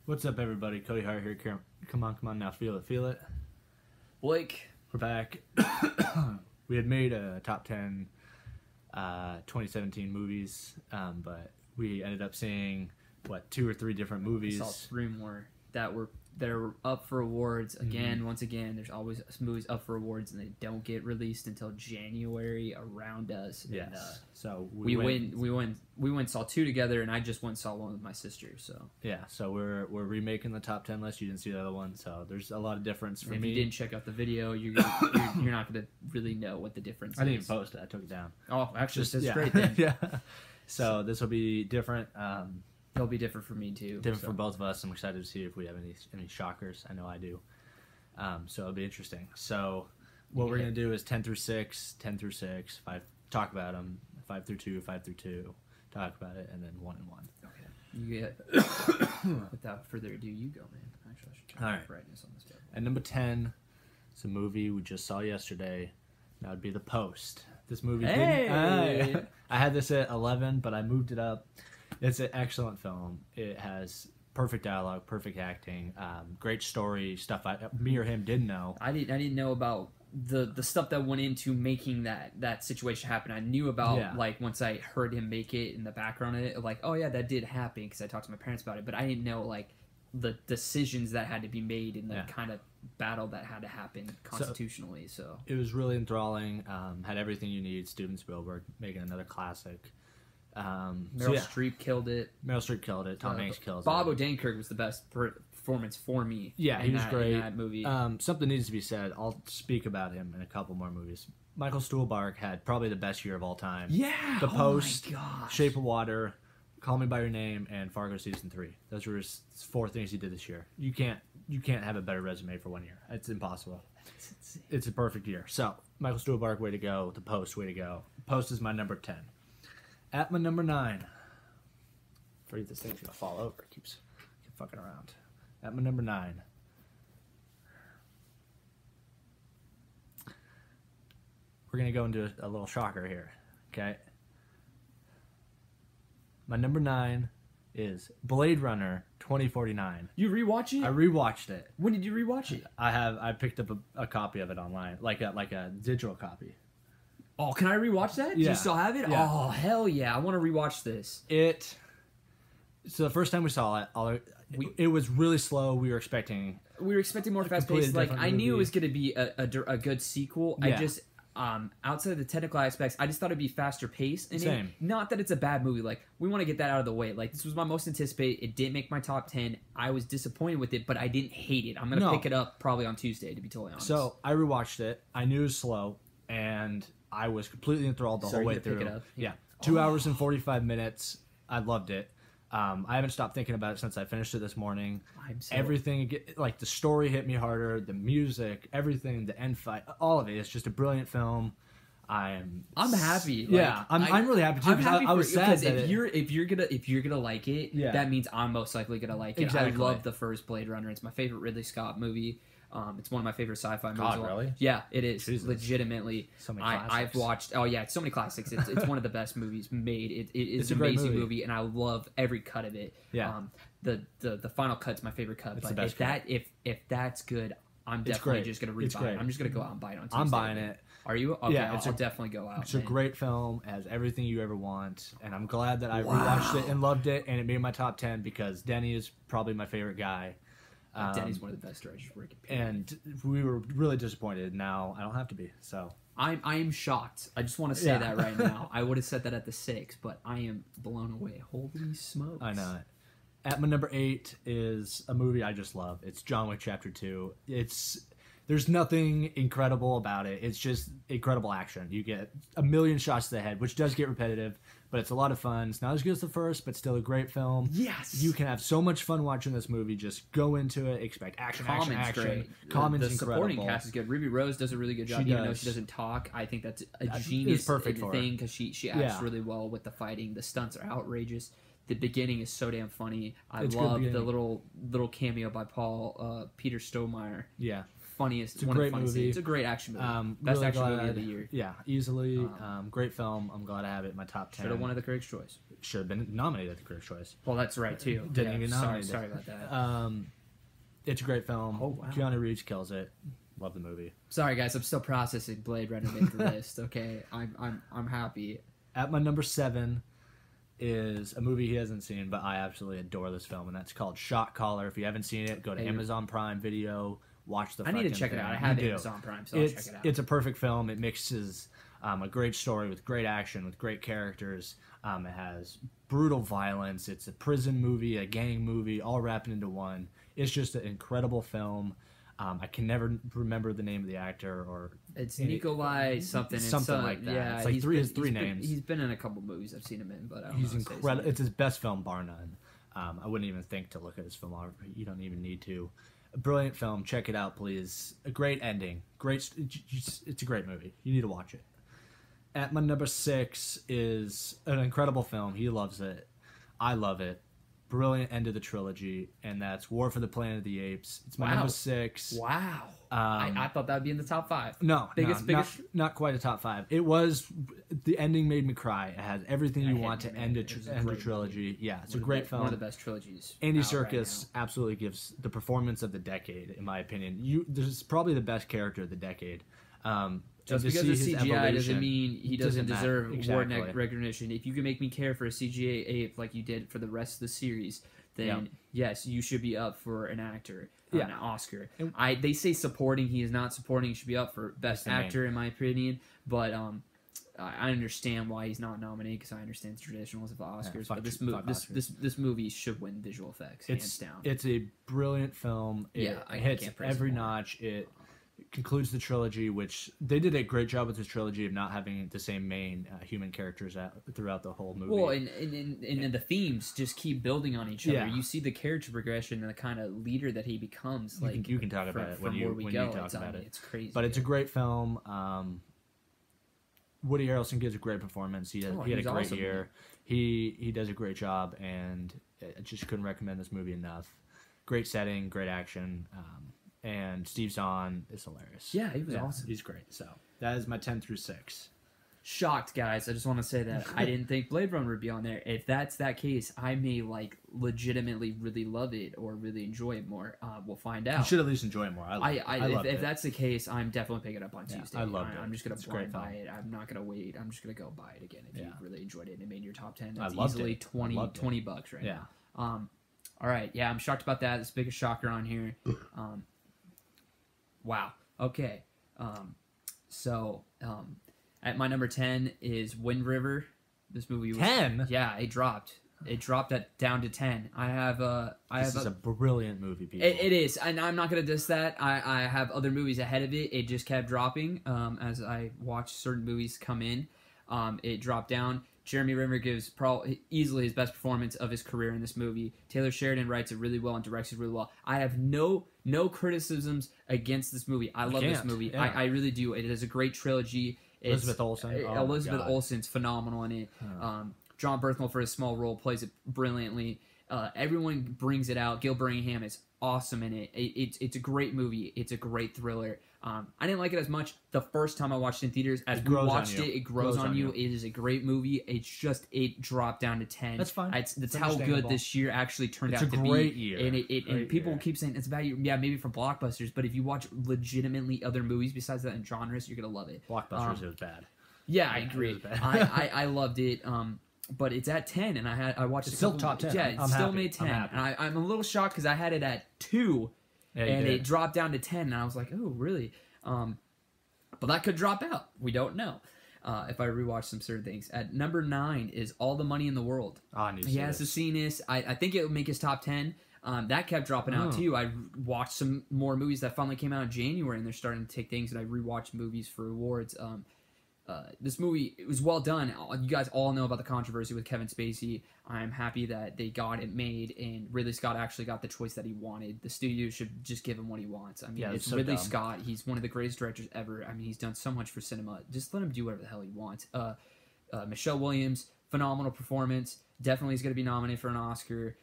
What's up, everybody? Cody Hart here. Come on now, feel it. Blake. We're back. We had made a top 10 2017 movies, but we ended up seeing, 2 or 3 different movies. I saw 3 more that were up for awards. Again, once again, there's always movies up for awards, and they don't get released until January around us. Yes. And, so we went and saw 2 together, and I just went and saw one with my sister. So yeah, so we're remaking the top 10 list. You didn't see the other one, so there's a lot of difference for if me. you didn't check out the video, you're not gonna really know what the difference is. I didn't even post it. I took it down. Oh, actually, Just, it's great then. Yeah. So this will be different. It'll be different for me too. Different for both of us. I'm excited to see if we have any shockers. I know I do. So it'll be interesting. So what we're gonna do is 10 through 6, 5. Talk about them. 5 through 2, 5 through 2. Talk about it, and then 1 and 1. Okay. You get. Without further ado, you go, man. Actually, I should turn the brightness on this bad boy. At number 10, it's a movie we just saw yesterday. That would be The Post. This movie. Hey! I had this at 11, but I moved it up. It's an excellent film. It has perfect dialogue, perfect acting, great story, stuff me or him didn't know. I didn't know about the stuff that went into making that situation happen. I knew about like once I heard him make it in the background of it, like, oh yeah, that did happen because I talked to my parents about it. But I didn't know like the decisions that had to be made and the kind of battle that had to happen constitutionally. So it was really enthralling. Had everything you need. Steven Spielberg making another classic. Meryl Streep killed it. Meryl Streep killed it. Tom Hanks killed it. Bob Odenkirk was the best performance for me. Yeah, he was great in that movie. Something needs to be said. I'll speak about him in a couple more movies. Michael Stuhlbarg had probably the best year of all time. Yeah, The Post, Shape of Water, Call Me by Your Name, and Fargo season 3. Those were his 4 things he did this year. You can't have a better resume for 1 year. It's impossible. It's a perfect year. So Michael Stuhlbarg, way to go. The Post, way to go. Post is my number 10. At my number 9, afraid this thing's gonna fall over. Keep fucking around. At my number 9, we're gonna go into a little shocker here. Okay. My number 9 is Blade Runner 2049. You rewatch it? I rewatched it. When did you rewatch it? I picked up a copy of it online, like a digital copy. Oh, can I rewatch that? Do Yeah. you still have it? Yeah. Oh, hell yeah. I want to rewatch this. So the first time we saw it, it was really slow. We were expecting more fast-paced. Like, I knew it was going to be a good sequel. Yeah. I just, outside of the technical aspects, I just thought it'd be faster paced. And Same. Not that it's a bad movie. Like, we want to get that out of the way. Like, this was my most anticipated. It didn't make my top 10. I was disappointed with it, but I didn't hate it. I'm going to pick it up probably on Tuesday, to be totally honest. So I rewatched it. I knew it was slow, and I was completely enthralled the whole way through. Pick it up? Yeah. 2 hours and 45 minutes. I loved it. I haven't stopped thinking about it since I finished it this morning. Everything, like the story hit me harder, the music, everything, the end fight, all of it. It's just a brilliant film. I'm happy. Yeah, I'm really happy too. I was sad that if you're gonna like it, that means I'm most likely gonna like it. Exactly. I love the first Blade Runner. It's my favorite Ridley Scott movie. It's one of my favorite sci-fi movies. God, really? Yeah, it is. Jesus. Legitimately. So many classics. I've watched. Oh yeah, it's so many classics. It's one of the best movies made. It is an amazing movie, and I love every cut of it. Yeah. The final cut's my favorite cut. It's but the best if that's good, I'm definitely just gonna rebuy it. I'm just gonna go out and buy it on Tuesday. I'm buying it. Are you? Okay, Yeah, I'll definitely go out. It's a great film. It has everything you ever want, and I'm glad that I rewatched it and loved it, and it made my top 10 because Denny is probably my favorite guy. Denny's one of the best directors working. And we were really disappointed. Now I don't have to be. So I am shocked. I just want to say that right now. I would have said that at the 6, but I am blown away. Holy smokes! I know it. At my number 8 is a movie I just love. It's John Wick Chapter 2. There's nothing incredible about it. It's just incredible action. You get a million shots to the head, which does get repetitive, but it's a lot of fun. It's not as good as the first, but still a great film. Yes! You can have so much fun watching this movie. Just go into it, expect action. Great. Common's the incredible. supporting cast is good. Ruby Rose does a really good job, even though she doesn't talk. I think that's a genius thing because she acts really well with the fighting. The stunts are outrageous. The beginning is so damn funny. I love the little cameo by Peter Stormare. Yeah. funniest. It's a one great of the funniest movie. Scenes. It's a great action movie. Best Really action movie glad- of the year. Yeah, easily. Great film. I'm glad I have it in my top 10. Should have won the Critics' Choice. Should have been nominated at the Critics' Choice. Well, that's right too. Didn't even nominate it. Sorry about that. It's a great film. Oh, wow. Keanu Reeves kills it. Love the movie. Sorry guys, I'm still processing Blade Runner made the list. Okay, I'm happy. At my number 7 is a movie he hasn't seen, but I absolutely adore this film, and that's called Shot Caller. If you haven't seen it, go to Amazon Prime Video, watch the I need to fucking check it thing. out. I have You do. Amazon Prime, so I'll check it out. It's a perfect film. It mixes a great story with great action, with great characters. It has brutal violence. It's a prison movie, a gang movie, all wrapped into one. It's just an incredible film. I can never remember the name of the actor or It's Nikolai something. Something like that. Yeah, It's like his three he's names. He's been in a couple movies I've seen him in, but I don't he's know his face. incredible. It's his best film, bar none. I wouldn't even think to look at his filmography. You don't even need to. A brilliant film. Check it out, please. A great ending. Great. It's a great movie. You need to watch it. At my number 6 is an incredible film. He loves it. I love it. Brilliant end of the trilogy, and that's War for the Planet of the Apes. It's my number 6. Wow. I thought that would be in the top 5. No, biggest. Not quite a top 5. It was, the ending made me cry. It has everything you want to end a trilogy. Yeah, it's a great film. One of the best trilogies. Andy Serkis absolutely gives the performance of the decade, in my opinion. This is probably the best character of the decade. Just because it's CGI doesn't mean he doesn't deserve exactly. award recognition. If you can make me care for a CGI ape like you did for the rest of the series, then yes, you should be up for an actor, an Oscar. They say supporting. He is not supporting. He should be up for best actor, in my opinion. But I understand why he's not nominated because I understand the traditionals of the Oscars. But this movie should win visual effects, hands down. It's a brilliant film. It hits every notch. It concludes the trilogy, which they did a great job with this trilogy of not having the same main human characters throughout the whole movie. Well, and the themes just keep building on each other. You see the character progression and the kind of leader that he becomes. You can talk about it when you talk about it. It's crazy. But it's a great film. Woody Harrelson gives a great performance. He had a great year. He does a great job, and I just couldn't recommend this movie enough. Great setting, great action. And Steve Zahn is hilarious. Yeah, he was awesome. He's great. So that is my 10 through 6. Shocked, guys. I just want to say that I didn't think Blade Runner would be on there. If that's that case, I may legitimately really love it or really enjoy it more. We'll find out. You should at least enjoy it more. If that's the case, I'm definitely picking it up on Tuesday. I loved it. I'm just gonna blind buy it. I'm not gonna wait. I'm just gonna go buy it again. If you really enjoyed it and it made your top 10, that's easily $20 bucks right now. All right. Yeah, I'm shocked about that. It's the biggest shocker on here. Wow. Okay. At my number 10 is Wind River. This movie was 10. Yeah, it dropped. It dropped down to 10. This is a brilliant movie, people. It is, and I'm not gonna diss that. I have other movies ahead of it. It just kept dropping as I watched certain movies come in. It dropped down. Jeremy Renner gives easily his best performance of his career in this movie. Taylor Sheridan writes it really well and directs it really well. I have no criticisms against this movie. I love this movie. Yeah. I really do. It is a great trilogy. Elizabeth Olsen. Elizabeth Olsen's phenomenal in it. John Berthel, for his small role, plays it brilliantly. Everyone brings it out. Gil Birmingham is awesome in it. It's a great movie. It's a great thriller. I didn't like it as much the first time I watched it in theaters. As we watched it, it grows on you. It is a great movie. It's just it dropped down to 10. That's fine. That's how good this year actually turned out to be. It's a great year. And people keep saying it's about maybe for blockbusters, but if you watch legitimately other movies besides that in genres, you're gonna love it. Blockbusters, it was bad. Yeah, I agree. I loved it. But it's at 10, and I watched it. It's still top 10. Yeah, it still made 10. And I'm a little shocked because I had it at 2, and it dropped down to 10, and I was like, oh, really? But that could drop out. We don't know if I rewatch some certain things. At number 9 is All the Money in the World. He has seen this. I think it would make his top 10. That kept dropping out, too. I watched some more movies that finally came out in January, and they're starting to take things, and I rewatched movies for awards. This movie, it was well done. You guys all know about the controversy with Kevin Spacey. I'm happy that they got it made, and Ridley Scott actually got the choice that he wanted. The studio should just give him what he wants. I mean, it's Ridley Scott. He's one of the greatest directors ever. I mean, he's done so much for cinema. Just let him do whatever the hell he wants. Michelle Williams, phenomenal performance. Definitely is going to be nominated for an Oscar.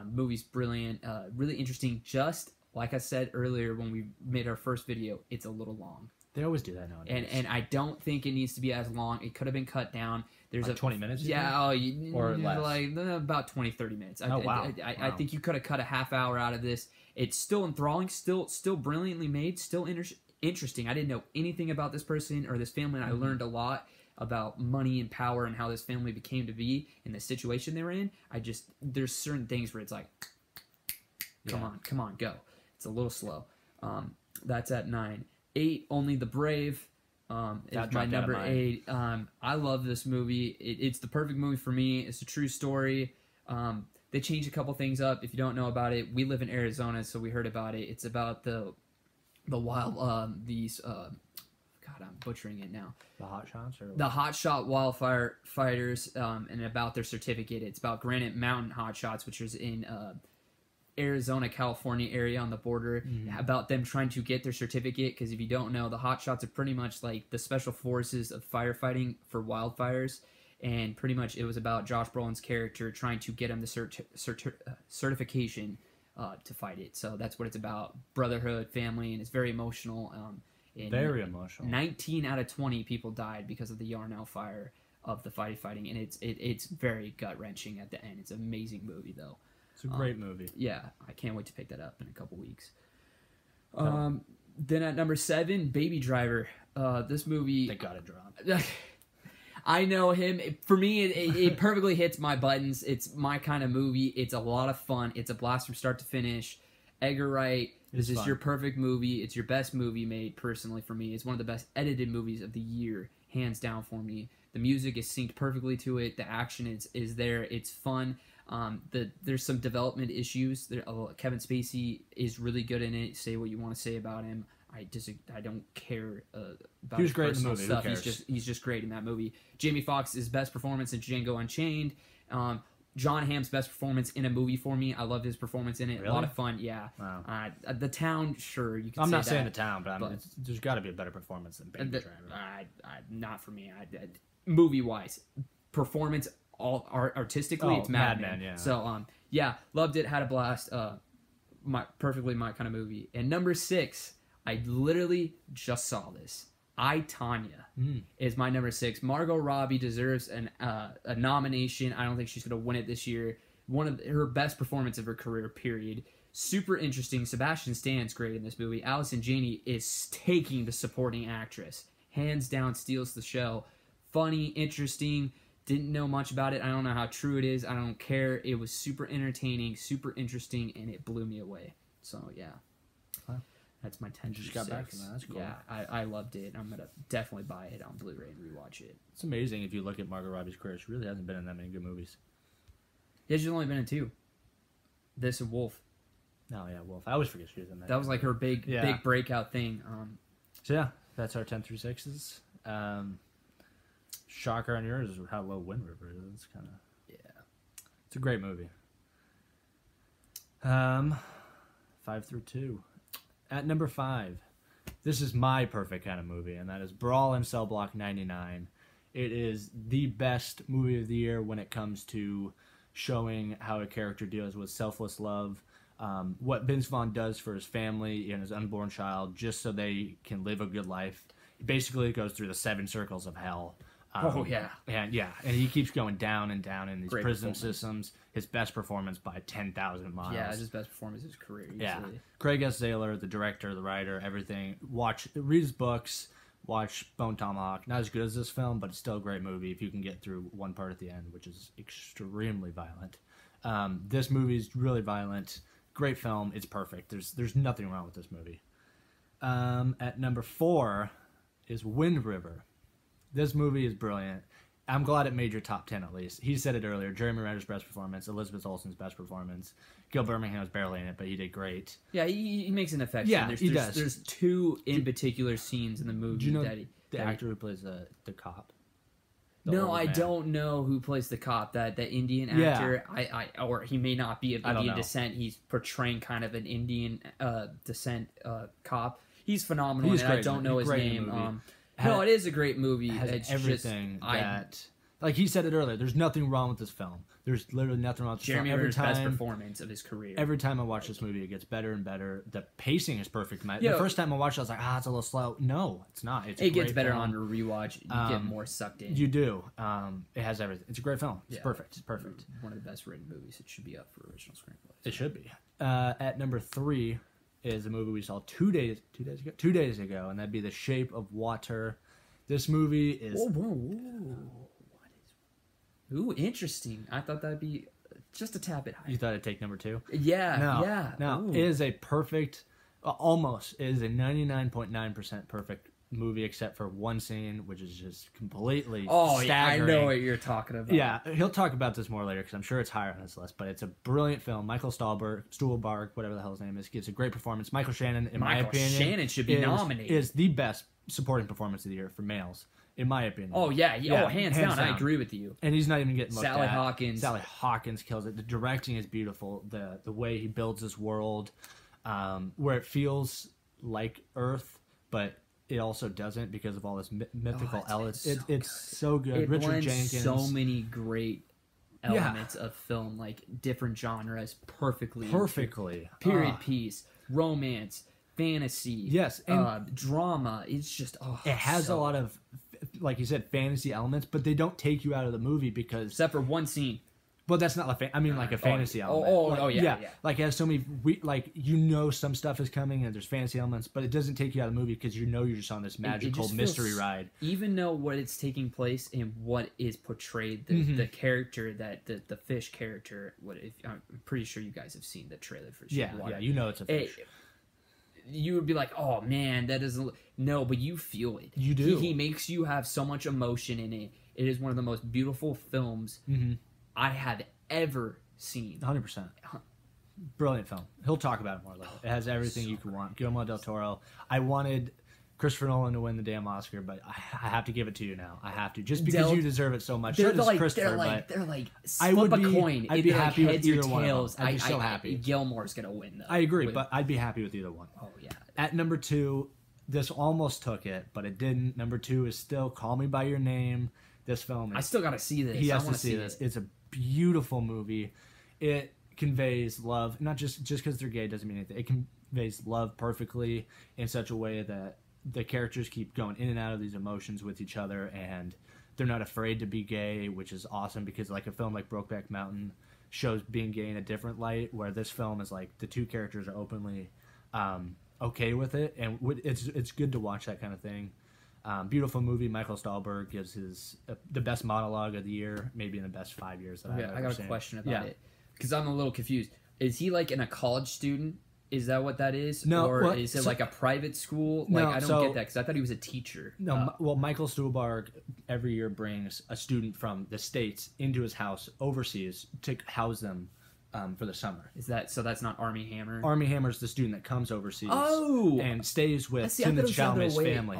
Movie's brilliant. Really interesting. Just like I said earlier when we made our first video, it's a little long. They always do that nowadays. And I don't think it needs to be as long. It could have been cut down. There's like 20 minutes? Yeah, or less? Like about 20, 30 minutes. Oh, wow. I think you could have cut a half hour out of this. It's still enthralling, still brilliantly made, still interesting. I didn't know anything about this person or this family, and I learned a lot about money and power and how this family became to be in the situation they were in. There's certain things where it's like, come on, go. It's a little slow. That's at 9. 8, Only the Brave is my number 8. I love this movie. It's the perfect movie for me. It's a true story. They changed a couple things up. If you don't know about it, we live in Arizona, so we heard about it. It's about the wild God, I'm butchering it now. The hot shots? The hot shot wildfire fighters, and about their certificate. It's about Granite Mountain hot shots, which is in Arizona, California area on the border, about them trying to get their certificate. Because if you don't know, the hot shots are pretty much like the special forces of firefighting for wildfires. And pretty much it was about Josh Brolin's character trying to get him the certification to fight it. So that's what it's about. Brotherhood, family, and it's very emotional. Very emotional. 19 out of 20 people died because of the Yarnell fire of the fighting. And it's very gut-wrenching at the end. It's an amazing movie, though. It's a great movie. Yeah, I can't wait to pick that up in a couple weeks. Then at number 7, Baby Driver. This movie... They got it dropped. I know him. For me, it perfectly hits my buttons. It's my kind of movie. It's a lot of fun. It's a blast from start to finish. Edgar Wright, this is your perfect movie. It's your best movie made, personally, for me. It's one of the best edited movies of the year, hands down for me. The music is synced perfectly to it. The action is there. It's fun. There's some development issues. Kevin Spacey is really good in it. Say what you want to say about him. I don't care about his personal stuff. He's just great in that movie. Jamie Foxx's best performance in Django Unchained. John Hamm's best performance in a movie for me. I loved his performance in it. Really? A lot of fun. Yeah. Wow. The Town, sure, you can. I'm say not that, saying The Town, but there's got to be a better performance than Baby Driver. Not for me. Movie wise, performance artistically, it's Mad Men. Yeah. So yeah, loved it. Had a blast. Perfectly my kind of movie. And number 6. I literally just saw this. I, Tonya is my number 6. Margot Robbie deserves a nomination. I don't think she's going to win it this year. One of her best performance of her career, period. Super interesting. Sebastian Stan's great in this movie. Allison Janney is taking the supporting actress. Hands down, steals the show. Funny, interesting. Didn't know much about it. I don't know how true it is. I don't care. It was super entertaining, super interesting, and it blew me away. So, yeah. That's my 10 Just got back from that. That's cool. Yeah, I loved it. I'm going to definitely buy it on Blu-ray and rewatch it. It's amazing if you look at Margot Robbie's career. She really hasn't been in that many good movies. Yeah, she's only been in 2. This and Wolf. Oh, yeah, Wolf. I always forget she was in that. That was like her big breakout thing. So, yeah, that's our 10 through 6s. Shocker on yours is how low Wind River is. It's kind of... Yeah. It's a great movie. 5 through 2. At number 5, this is my perfect kind of movie, and that is Brawl in Cell Block 99. It is the best movie of the year when it comes to showing how a character deals with selfless love, what Vince Vaughn does for his family and his unborn child just so they can live a good life. Basically, it goes through the 7 circles of hell. And he keeps going down and down in these prison systems. His best performance by 10,000 miles. Yeah, his best performance of his career. Easily. Yeah, Craig S. Taylor, the director, the writer, everything. Read his books. Watch Bone Tomahawk. Not as good as this film, but it's still a great movie if you can get through one part at the end, which is extremely violent. This movie is really violent. Great film. It's perfect. There's nothing wrong with this movie. At number 4 is Wind River. This movie is brilliant. I'm glad it made your top 10 at least. He said it earlier. Jeremy Renner's best performance, Elizabeth Olsen's best performance. Gil Birmingham was barely in it, but he did great. Yeah, he makes an affection. Yeah, he does. There's 2 in particular scenes in the movie. Do you know the actor who plays the cop? No, I don't know who plays the cop. That Indian actor. Yeah. Or he may not be of Indian descent. He's portraying kind of an Indian descent cop. He's phenomenal. I don't know his name. No, it is a great movie. It has everything that Like he said it earlier, there's nothing wrong with this film. There's literally nothing wrong with this Jeremy film. Renner's best performance of his career. Every time I watch this movie, it gets better and better. The pacing is perfect. The first time I watched it, I was like, it's a little slow. No, it's not. It gets better on a rewatch. You get more sucked in. You do. It has everything. It's a great film. It's perfect. It's perfect. One of the best written movies. It should be up for original screenplay. It should be. At number 3 is a movie we saw 2 days ago, and that'd be The Shape of Water. This movie is... Ooh, interesting. I thought that'd be just a tad bit higher. You thought it'd take number 2? Yeah. No, it is a perfect... almost. It is a 99.9% perfect movie, except for one scene, which is just completely staggering. Yeah, I know what you're talking about. Yeah, he'll talk about this more later, because I'm sure it's higher on his list, but it's a brilliant film. Michael Stuhlbarg, whatever the hell his name is, gives a great performance. Michael Shannon, in my opinion... Michael Shannon should be nominated. Is the best supporting performance of the year for males, in my opinion. Oh, yeah. Hands down. I agree with you. And he's not even getting looked Sally at. Hawkins. Sally Hawkins kills it. The directing is beautiful. The way he builds this world, where it feels like Earth, but it also doesn't because of all this mythical elements. It's so good. It Richard blends Jenkins. so many great elements of film, like different genres, perfectly. Period piece, romance, fantasy. Yes, and drama. It's just it has a lot of, like you said, fantasy elements, but they don't take you out of the movie because except for one scene. Well, that's not like a fantasy element. Yeah. Like it has so many, some stuff is coming and there's fantasy elements, but it doesn't take you out of the movie because you're just on this magical mystery ride. Even though what it's taking place and what is portrayed, the character that the fish character. I'm pretty sure you guys have seen the trailer for Shape of Water. Yeah, it's a fish. You would be like, oh man, that doesn't. No, but you feel it. You do. He makes you have so much emotion in it. It is one of the most beautiful films I have ever seen. 100%. Brilliant film. He'll talk about it more later. It has everything you could want. Guillermo del Toro. I wanted Christopher Nolan to win the damn Oscar, but I have to give it to you now. I have to, just because you deserve it so much. They're like, flip a coin. I'd be happy with either one. I'd be so happy. Gilmore's gonna win though. I agree, but I'd be happy with either one. Oh yeah. At number 2, this almost took it, but it didn't. Number 2 is still Call Me by Your Name. This film. I still gotta see this. He has to see this. It's a beautiful movie. It conveys love, not just because they're gay doesn't mean anything. It conveys love perfectly in such a way that the characters keep going in and out of these emotions with each other, and they're not afraid to be gay, which is awesome because like a film like Brokeback Mountain shows being gay in a different light, where this film is like the two characters are openly okay with it, and it's good to watch that kind of thing. Beautiful movie. Michael Stuhlbarg gives the best monologue of the year, maybe in the best 5 years that I've ever I got seen. A question about it because I'm a little confused. Is he like a college student? Is that what that is? No. Or is it like a private school? Like, I don't get that because I thought he was a teacher. No. Well, Michael Stuhlbarg every year brings a student from the States into his house overseas to house them for the summer. Is that so? That's not Armie Hammer. Armie Hammer's the student that comes overseas. Oh, and stays with Timothée Chalamet's family.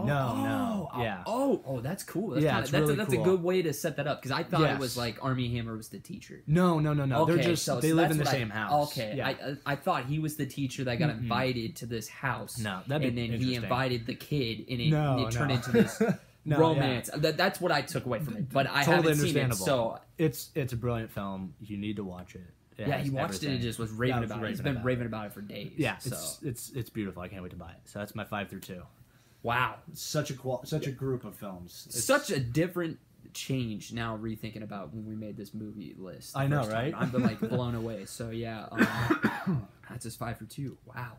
That's cool. That's that's really a cool. good way to set that up because I thought it was like Armie Hammer was the teacher. No. Okay, They're just they live in the same house. Okay, yeah. I thought he was the teacher that got invited to this house. No, that'd be and then he invited the kid, and it turned into this. Romance. Yeah. That's what I took away from it, but I haven't seen it. So it's a brilliant film. You need to watch it. He watched it and just was raving about it. He's been raving about it for days. Yeah, so. it's beautiful. I can't wait to buy it. So that's my 5 through 2. Wow, such a group of films. Such a different change now. Rethinking about when we made this movie list. I know, right? I've been like blown away. So yeah, that's just 5 for 2. Wow.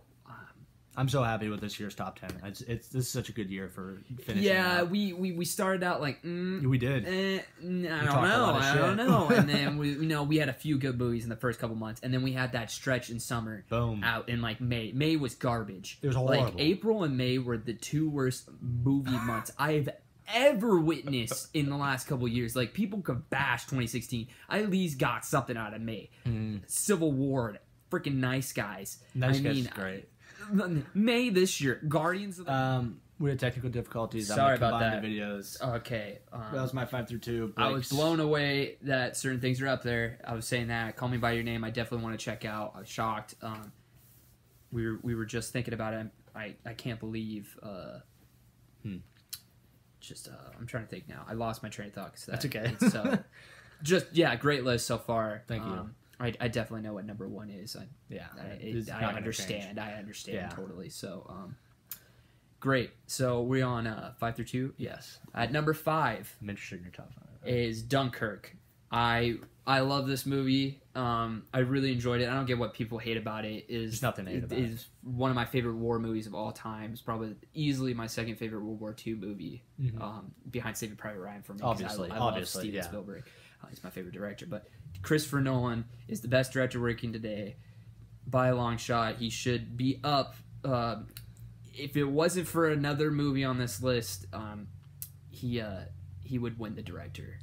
I'm so happy with this year's top 10. This is such a good year for finishing. Yeah, out. we started out like we did. I don't know, and then we had a few good movies in the first couple months, and then we had that stretch in summer. Boom. Out in like May. May was garbage. It was horrible. Like April and May were the 2 worst movie months I've ever witnessed in the last couple of years. Like people could bash 2016. I at least got something out of May. Civil War, freaking Nice Guys. Nice Guys is great. May this year, Guardians of the... we had technical difficulties. Sorry about that. The videos. Okay. That was my 5 through 2. I was blown away that certain things are up there. I was saying that. Call Me by Your Name. I definitely want to check out. I was shocked. We were just thinking about it. I can't believe I'm trying to think now. I lost my train of thought. That's okay. Great list so far. Thank you. I definitely know what number one is. I understand. I understand totally. So, great. So we're on 5 through 2. Yes. At number 5, I'm interested in your top 5. Is Dunkirk. I love this movie. I really enjoyed it. I don't get what people hate about it. There's nothing to hate about it. Is one of my favorite war movies of all time. It's probably easily my second favorite World War II movie, behind Saving Private Ryan for me. Obviously, I love Steven Spielberg. He's my favorite director. But Christopher Nolan is the best director working today by a long shot. He should be up. If it wasn't for another movie on this list, he would win the director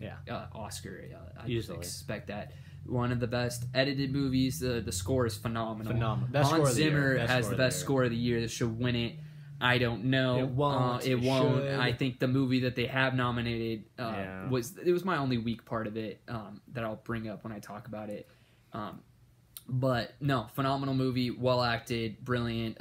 Oscar. I Easily. Expect that. One of the best edited movies. The score is phenomenal. Best Hans Zimmer has the best score of the year. This should win it. I don't know. It won't. It won't. Should. I think the movie that they have nominated was my only weak part of it that I'll bring up when I talk about it. But no, phenomenal movie, well acted, brilliant.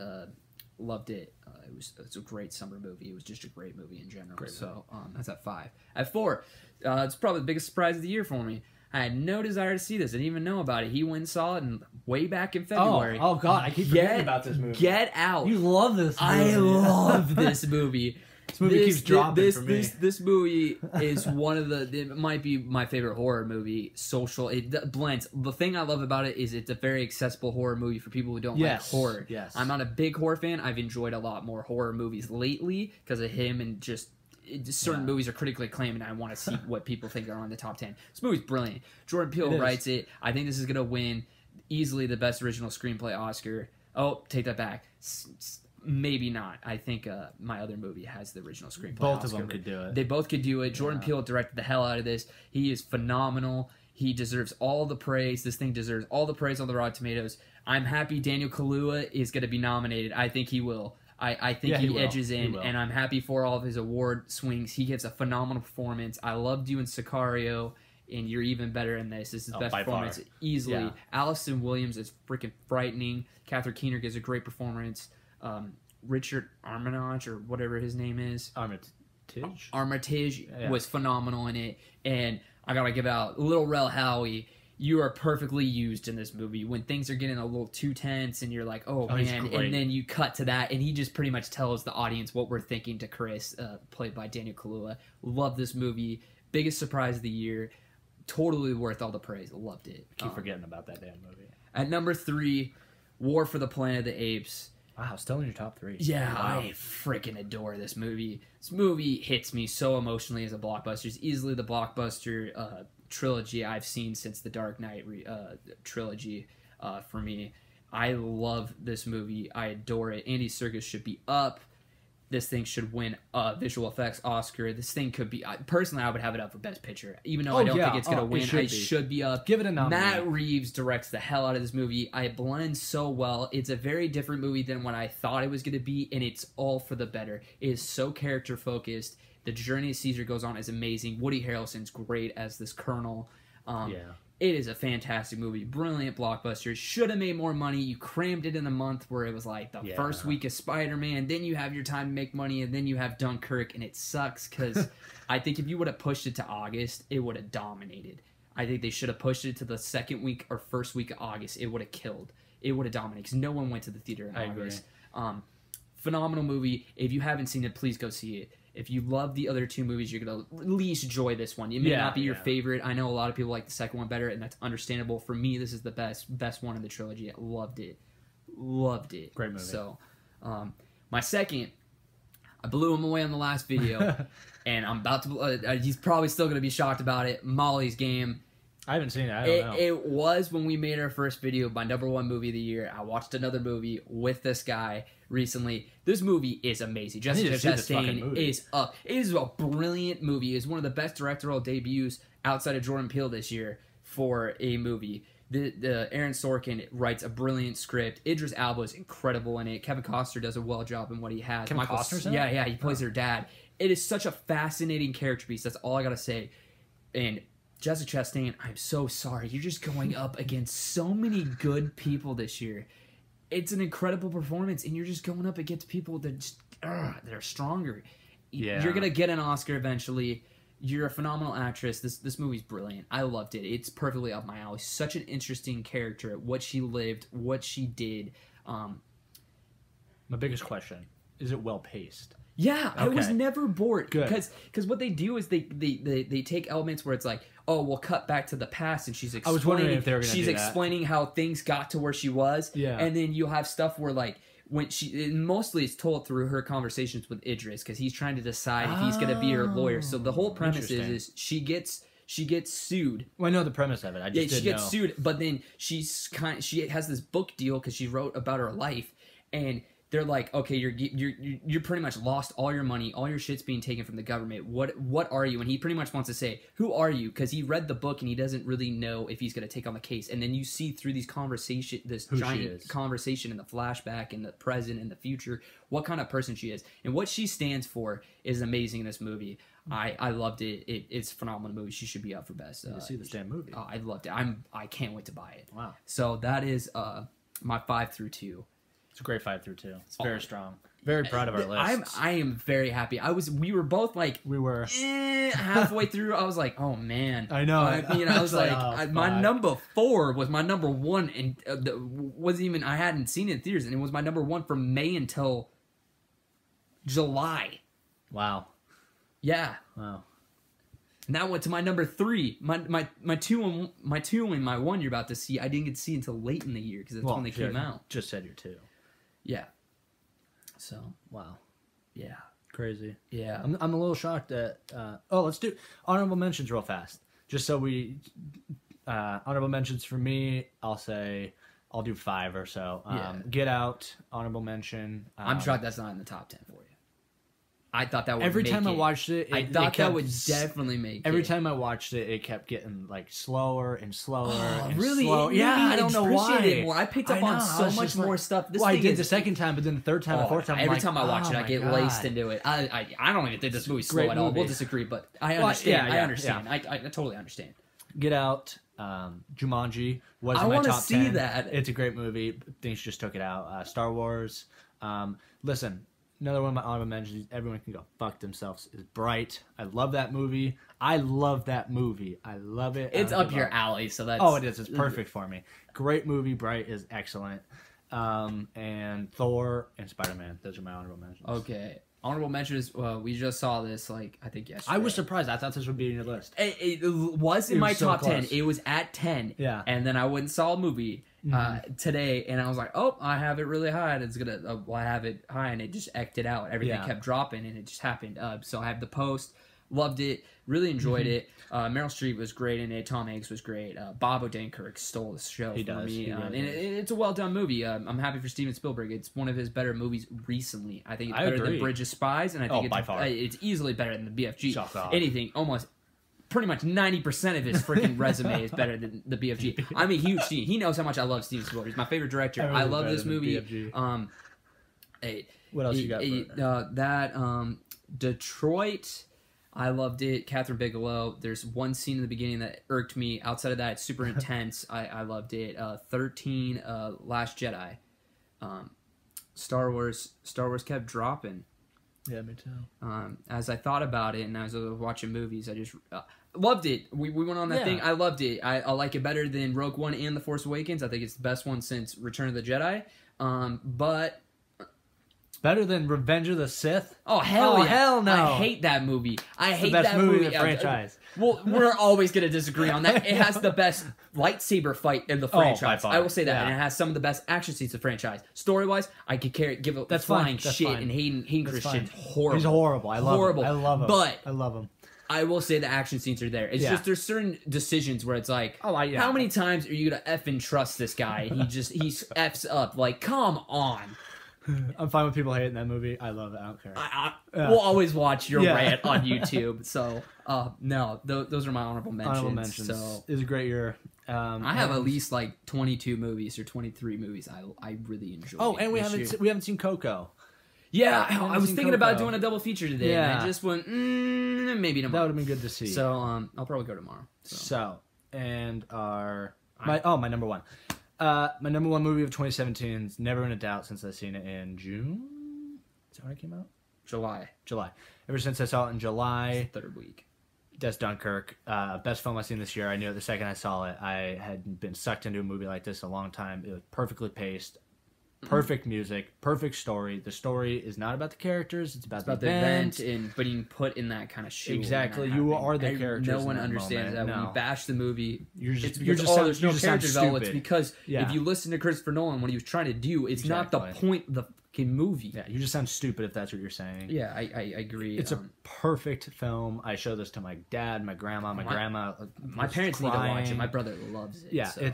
Loved it. It's a great summer movie. It was just a great movie in general. So that's at 5. At 4, it's probably the biggest surprise of the year for me. I had no desire to see this. I didn't even know about it. He went and saw it way back in February. Oh God, I keep forgetting about this movie. Get Out. You love this movie. I love this movie. This movie keeps dropping for me. This movie is one of it might be my favorite horror movie. It blends. The thing I love about it is it's a very accessible horror movie for people who don't like horror. Yes. I'm not a big horror fan. I've enjoyed a lot more horror movies lately because of him and just certain movies are critically acclaimed, and I want to see what people think are on the top 10. This movie's brilliant. Jordan Peele writes it. I think this is going to win easily the best original screenplay Oscar. Oh, take that back. Maybe not. I think my other movie has the original screenplay Both Oscar. of them could do it. They both could do it. Jordan Peele directed the hell out of this. He is phenomenal. He deserves all the praise. This thing deserves all the praise on the Rotten Tomatoes. I'm happy Daniel Kaluuya is going to be nominated. I think he will. I think he edges in, and I'm happy for all of his award swings. He gives a phenomenal performance. I loved you in Sicario, and you're even better in this. This is the best performance easily. Yeah. Allison Williams is freaking frightening. Catherine Keener gives a great performance. Richard Armitage, or whatever his name is. Armitage was phenomenal in it. And I gotta give out Little Rel Howery. You are perfectly used in this movie. When things are getting a little too tense and you're like, oh man, and then you cut to that and he just pretty much tells the audience what we're thinking to Chris, played by Daniel Kaluuya. Love this movie. Biggest surprise of the year. Totally worth all the praise. Loved it. Keep forgetting about that damn movie. At number 3, War for the Planet of the Apes. Wow, still in your top 3. Yeah, wow. I freaking adore this movie. This movie hits me so emotionally as a blockbuster. It's easily the blockbuster trilogy I've seen since the Dark Knight trilogy for me. I love this movie. I adore it. Andy Serkis should be up. This thing should win a visual effects Oscar. This thing could be... personally, I would have it up for Best Picture. Even though I don't think it's going to win, it should be up. Give it a nominee. Matt Reeves directs the hell out of this movie. It blends so well. It's a very different movie than what I thought it was going to be, and it's all for the better. It is so character-focused. The journey Caesar goes on is amazing. Woody Harrelson's great as this colonel. It is a fantastic movie. Brilliant blockbuster. Should have made more money. You crammed it in a month where it was like the first week of Spider-Man. Then you have your time to make money, and then you have Dunkirk, and it sucks because I think if you would have pushed it to August, it would have dominated. I think they should have pushed it to the second week or first week of August. It would have killed. It would have dominated because no one went to the theater in August. Phenomenal movie. If you haven't seen it, please go see it. If you love the other two movies, you're going to at least enjoy this one. It may not be your favorite. I know a lot of people like the second one better, and that's understandable. For me, this is the best one in the trilogy. I loved it. Great movie. So, my second, I blew him away on the last video, and I'm about to... he's probably still going to be shocked about it. Molly's Game. I haven't seen it. I don't know. It was when we made our first video, my number 1 movie of the year. I watched another movie with this guy recently. This movie is amazing. Jessica Chastain is up. It is a brilliant movie. It is one of the best directorial debuts outside of Jordan Peele this year for a movie. The Aaron Sorkin writes a brilliant script. Idris Elba is incredible in it. Kevin Costner does a well job in what he has. Kevin Costner's in it? Yeah, he plays their dad. It is such a fascinating character piece. That's all I gotta say. And Jessica Chastain, I'm so sorry. You're just going up against so many good people this year. It's an incredible performance, and you're just going up against people that just, that are stronger. You're gonna get an Oscar eventually. You're a phenomenal actress. This movie's brilliant. I loved it. It's perfectly up my alley. Such an interesting character. What she lived, what she did. My biggest question: is it well paced? Yeah, I was never bored. Good. Because what they do is they take elements where it's like, oh, we'll cut back to the past, and she's explaining. I was wondering if they were going to do that. She's explaining how things got to where she was. Yeah. And then you'll have stuff where like when mostly it's told through her conversations with Idris because he's trying to decide if he's going to be her lawyer. So the whole premise is she gets sued. Well, I know the premise of it. I just she gets sued, but then she has this book deal because she wrote about her life, and they're like, okay, you're pretty much lost all your money, all your shit's being taken from the government. What are you? And he pretty much wants to say, who are you? Because he read the book and he doesn't really know if he's going to take on the case. And then you see through these giant conversation in the flashback, in the present, in the future, what kind of person she is and what she stands for is amazing in this movie. I loved it. It's a phenomenal movie. She should be up for best. See this damn movie. I loved it. I can't wait to buy it. Wow. So that is my 5 through 2. It's a great 5 through 2. It's very strong. Very proud of our list. I am very happy. We were both like halfway through. I was like, oh man. I know. I was like, my number 4 was my number 1, and wasn't even. I hadn't seen it in theaters, and it was my number 1 from May until July. Wow. Yeah. Wow. And that went to my number 3. My 2 and my 1 you're about to see. I didn't get to see until late in the year because that's when they came out. Just said your 2. Yeah. So wow. Yeah. Crazy. Yeah. I'm a little shocked that. Let's do honorable mentions real fast. Just so we honorable mentions for me. I'll do 5 or so. Get Out, honorable mention. I'm shocked that's not in the top 10 for you. I thought that would every make time it. I watched it, I thought that would definitely make every it. time I watched it, it kept getting like slower and slower and really? slower. Yeah, I don't know why. More. I picked up on so much more stuff. I did the second time, but then the third time, the fourth time. Every time I watch it, I get laced into it. I don't even think this movie's slow at all. We'll disagree, but I understand. I understand. I totally understand. Get Out, Jumanji was in my top 10. I want to see that. It's a great movie. Things just took it out. Star Wars. Listen. Another one of my honorable mentions, everyone can go fuck themselves, is Bright. I love that movie. I love it. It's up your alley, so that's... Oh, it is. It's perfect for me. Great movie. Bright is excellent. And Thor and Spider-Man. Those are my honorable mentions. Okay. Honorable mentions, we just saw this, I think yesterday. I was surprised. I thought this would be in your list. It was in my top 10. It was at 10. Yeah. And then I went and saw a movie today, and I was like, oh, I have it really high, and it's going to, I have it high, and it just eked it out. Everything kept dropping, and it just happened. So I have The Post. Loved it. Really enjoyed it. Meryl Streep was great in it. Tom Hanks was great. Bob Odenkirk stole the show for me. And it's a well-done movie. I'm happy for Steven Spielberg. It's one of his better movies recently. I think it's better than Bridge of Spies, and I think it's easily better than the BFG. Anything, almost pretty much 90% of his freaking resume is better than the BFG. I'm a huge Steven. He knows how much I love Steven Spielberg. He's my favorite director. I love this movie. What else you got? Detroit... I loved it. Catherine Bigelow. There's one scene in the beginning that irked me. Outside of that, it's super intense. I loved it. 13, Last Jedi. Star Wars kept dropping. Yeah, me too. As I thought about it and as I was watching movies, I just loved it. We went on that thing. I loved it. I like it better than Rogue One and The Force Awakens. I think it's the best one since Return of the Jedi. But... Better than Revenge of the Sith? Oh, hell no. I hate that movie. I hate that movie. movie. The franchise. Well, we're always going to disagree on that. It has the best lightsaber fight in the franchise. I will say that. And it has some of the best action scenes in the franchise. Story-wise, I could give a flying shit. And Hayden Christensen's horrible. He's horrible. I love him. But I love him. I will say the action scenes are there. It's just there's certain decisions where it's like, how many times are you going to effing trust this guy? And he F's up. Like, come on. I'm fine with people hating that movie. I love it. I don't care. We'll always watch your rant on YouTube. So, no, those are my honorable mentions. So, it was a great year. I have at least like 22 movies or 23 movies I really enjoyed. Oh, and we haven't seen Coco. Yeah, I was thinking about doing a double feature today. Yeah. And I just went, maybe tomorrow. That would have been good to see. So, I'll probably go tomorrow. And my number 1. My number 1 movie of 2017 is never been a doubt since I've seen it in June. Is that when it came out? July. Ever since I saw it in July, Third week. that's Dunkirk. Best film I've seen this year. I knew it the second I saw it. I had been sucked into a movie like this a long time. It was perfectly paced, perfect music, perfect story. The story is not about the characters; it's about the event. And being put in that kind of shoe. Exactly, you are the characters. No one in that understands moment. that. When you bash the movie, you're just there's no sound character development. It's stupid. because Yeah. if you listen to Christopher Nolan, what he was trying to do, it's not the point of the fucking movie. Yeah, you just sound stupid if that's what you're saying. Yeah, I agree. It's a perfect film. I showed this to my dad, my grandma. My grandma. My parents need to watch it. My brother loves it. Yeah, so.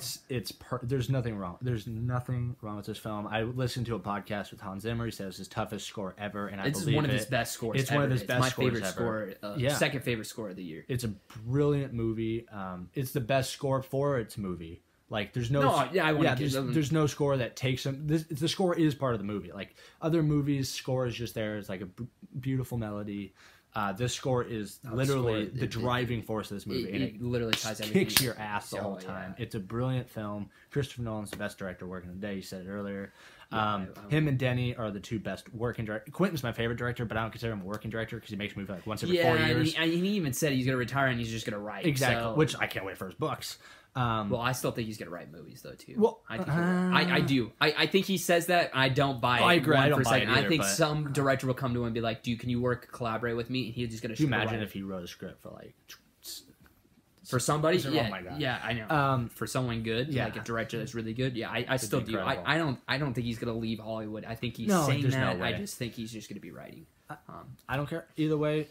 there's nothing wrong. There's nothing wrong with this film. I listened to a podcast with Hans Zimmer. He says it's his toughest score ever, and I believe it's one of his best scores. It's one of his best my scores favorite ever. score. Second favorite score of the year. It's a brilliant movie. It's the best score for its movie. Like there's there's no score that takes him. The score is part of the movie. Like other movies, score is just there. It's like a beautiful melody. This score is literally the driving force of this movie. It literally ties everything. Kicks your ass the whole time. Yeah. It's a brilliant film. Christopher Nolan's the best director working today. You said it earlier. Him and Denny are the two best working directors. Quentin's my favorite director, but I don't consider him a working director because he makes movies like once every 4 years. And he even said he's going to retire and he's just going to write. Exactly, which I can't wait for his books. Well, I still think he's going to write movies, though, too. Well, I do. I think he says that. I don't buy it. I agree. I don't buy it either, I think some director will come to him and be like, can you collaborate with me? And he's just going to shoot. Imagine if he wrote a script for, like... For somebody? Oh my God. Yeah, I know. For someone good, like a director that's really good, I still do. I don't think he's going to leave Hollywood. I think he's saying that. No, I just think he's just going to be writing. I don't care. Either way.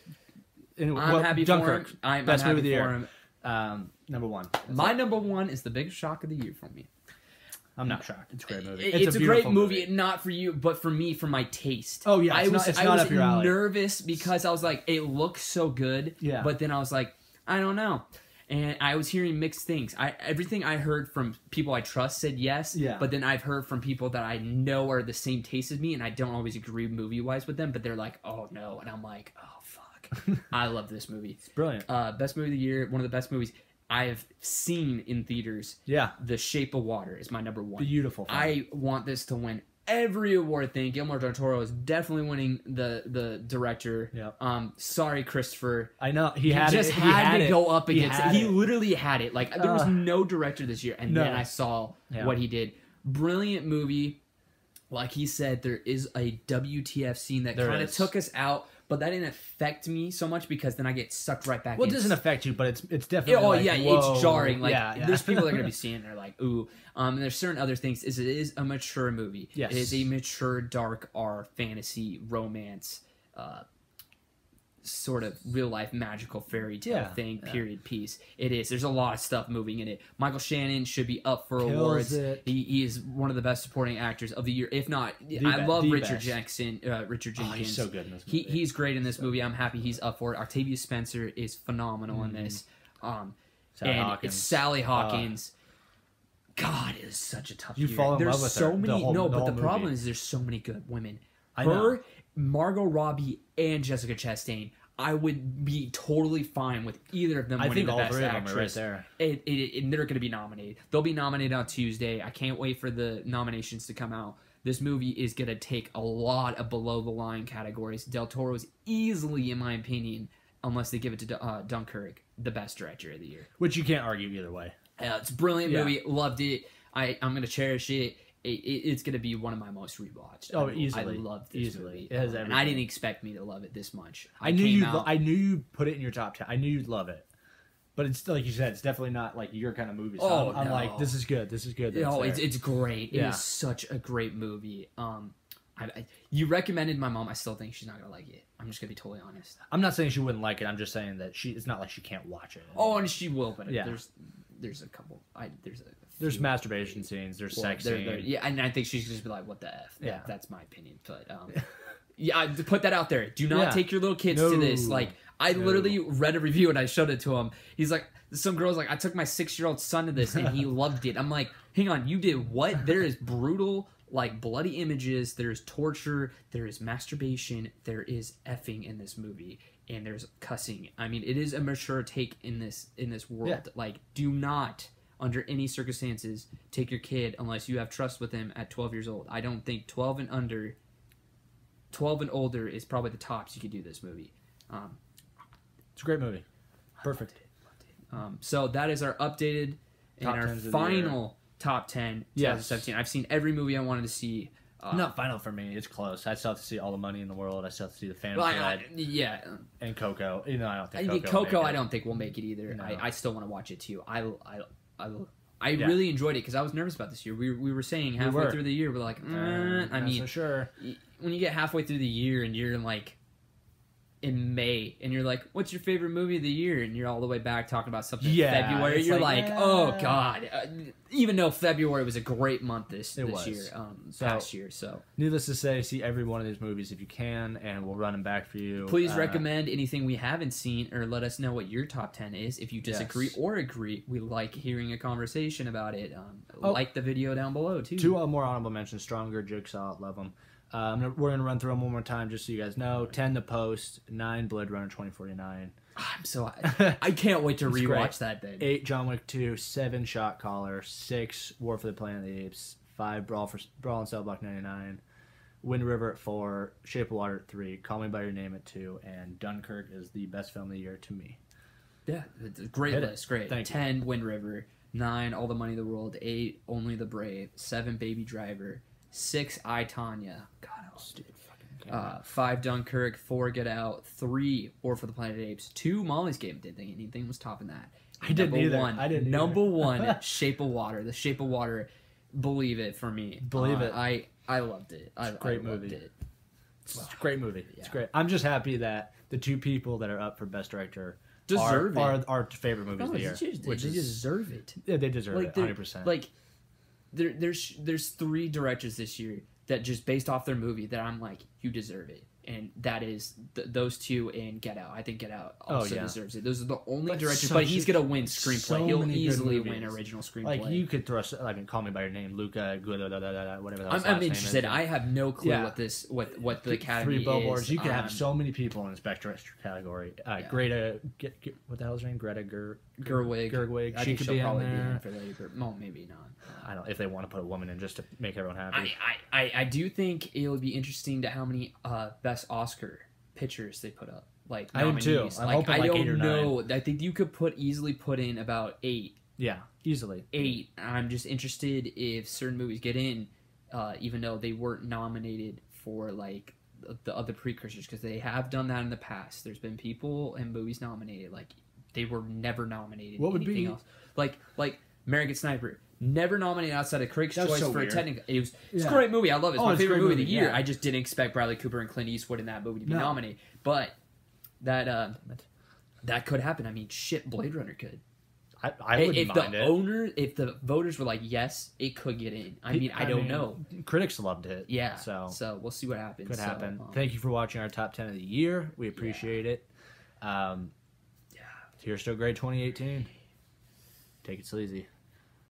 Anyway, I'm happy Dunkirk, for him. I'm best happy movie of the for year. him. Number one. My number one is The Biggest Shock of the Year for me. I'm not shocked. It's a great movie. It's a great movie, not for you, but for me, for my taste. Oh yeah, I was up your alley. Nervous because I was like, it looks so good. Yeah. But then I was like, I don't know. And I was hearing mixed things. Everything I heard from people I trust said yes. Yeah. But then I've heard from people that I know are the same taste as me, and I don't always agree movie-wise with them, but they're like, oh no. And I'm like, oh fuck. I love this movie. It's brilliant. Best movie of the year, one of the best movies I've seen in theaters. Yeah. The Shape of Water is my number one. Beautiful film. I want this to win every award thing. Guillermo del Toro is definitely winning the director. Yeah. Sorry, Christopher. I know He had to go up against it. He literally had it. Like there was no director this year, and then I saw what he did. Brilliant movie. Like he said, there is a WTF scene that kind of took us out, but that didn't affect me so much because then I get sucked right back in. Well, it doesn't affect you, but it's definitely it's jarring. Like there's people that are going to be seeing it, they're like, ooh. And there's certain other things. It is a mature movie. Yes. It is a mature, dark R fantasy romance sort of real life magical fairy tale thing, period piece. It is. There's a lot of stuff moving in it. Michael Shannon should be up for awards. He is one of the best supporting actors of the year, if not. I love Richard Jenkins. He's so good in this movie. He's great in this movie. I'm happy he's up for it. Octavia Spencer is phenomenal in this. Sally Hawkins. God, it is such a tough year. You fall in love with her. But the problem is there's so many good women. Her, Margot Robbie, and Jessica Chastain. I would be totally fine with either of them winning the Best Actress. Right there. They're going to be nominated. They'll be nominated on Tuesday. I can't wait for the nominations to come out. This movie is going to take a lot of below-the-line categories. Del Toro is easily, in my opinion, unless they give it to Dunkirk, the best director of the year. Which you can't argue either way. It's a brilliant movie. Loved it. I'm going to cherish it. It's going to be one of my most rewatched. Oh, easily. I love this movie. It has everything. And I didn't expect me to love it this much. I knew you put it in your top 10. I knew you'd love it. But it's like you said, it's definitely not like your kind of movie. So I'm like, this is good. This is good. It's great. It is such a great movie. You recommended my mom. I still think she's not gonna like it. I'm just gonna be totally honest. I'm not saying she wouldn't like it. I'm just saying that it's not like she can't watch it. Oh, and she will. But there's a couple. There's masturbation scenes. There's sex scenes. Yeah, and I think she's just be like, "What the f?" Yeah, that's my opinion. But put that out there. Do not take your little kids to this. Like, I literally read a review and I showed it to him. He's like, some girl's like, I took my 6-year-old son to this and he loved it. I'm like, hang on, you did what? There is brutal, like, bloody images. There's torture. There is masturbation. There is effing in this movie. And there's cussing. I mean, it is a mature take in this world. Yeah. Like, do not, under any circumstances, take your kid unless you have trust with him at 12 years old. I don't think 12 and under 12 and older is probably the tops you could do this movie. It's a great movie. Perfect. So that is our updated and Top our 10s of the final top 10 2017. I've seen every movie I wanted to see. Not final for me. It's close. I still have to see All the Money in the World. I still have to see The Phantom Well, Thread yeah. and Coco. You know, I don't think Coco, will make I it. don't think will make it either. No. I still want to watch it too. I really enjoyed it because I was nervous about this year. We were saying halfway through the year, we're like, I mean, so sure. When you get halfway through the year and you're like in May and you're like, what's your favorite movie of the year? And you're all the way back talking about something in February. You're like, oh god. Even though February was a great month this year, past year. So needless to say, see every one of these movies if you can, and we'll run them back for you. Please recommend anything we haven't seen, or let us know what your top 10 is. If you disagree or agree, we like hearing a conversation about it. Like the video down below too. 2 more honorable mentions: Stronger, Jigsaw, love them. We're gonna run through them one more time just so you guys know. 10 The Post, 9 Blade Runner 2049. I can't wait to rewatch great. that then. 8 John Wick 2, 7 Shot Caller, 6 War for the Planet of the Apes, 5 Brawl in Cell Block 99, Wind River at 4, Shape of Water at 3, Call Me by Your Name at 2, and Dunkirk is the best film of the year to me. Yeah, it's a great list. Great. 10 Wind River, 9 All the Money in the World, 8 Only the Brave, 7 Baby Driver, 6 I, Tonya. God, I was stupid. 5 Dunkirk, 4 Get Out, 3 War for the Planet of the Apes, 2 Molly's Game. Didn't think anything was topping that. I didn't either. Number 1, Shape of Water. The Shape of Water, believe it for me. Believe it. I loved it. It's a great movie. It's a great movie. Yeah. It's great. I'm just happy that the 2 people that are up for Best Director deserve are our favorite movies of the year. They deserve it. Yeah, they deserve it, 100%. Like, there's 3 directors this year that just based off their movie that I'm like, you deserve it. And that is those 2 and Get Out. I think Get Out also deserves it. Those are the only directors. But he's going to win screenplay. He'll easily win original screenplay. Like, you could throw, Call Me by Your Name, Luca, whatever that I'm interested. I have no clue what the Academy 3 Billboards. is. You could have so many people in this Best Director category. Greta, what the hell is her name? Greta Gerwig. I She think could she'll be on probably there. be in for Lady Bird. Well, maybe not. I don't know if they want to put a woman in just to make everyone happy. I do think it'll be interesting to how many Best Oscar pictures they put up. Like, I am too. I'm hoping like 8 or 9. I think you could easily put in about 8. Yeah, easily 8. I'm just interested if certain movies get in, even though they weren't nominated for like the other precursors, because they have done that in the past. There's been people and movies nominated like they were never nominated. What would be else? Like American Sniper, never nominated outside of Critics' Choice so for weird. a technical. It's a great movie. I love it. It's my favorite movie of the year. Yeah. I just didn't expect Bradley Cooper and Clint Eastwood in that movie to be nominated. But that could happen. I mean, shit, Blade Runner could. I wouldn't mind it. If the voters were like, yes, it could get in. I mean, I don't know. Critics loved it. Yeah. So we'll see what happens. Could happen. Thank you for watching our top 10 of the year. We appreciate it. Here's Still Great 2018. Take it sleazy.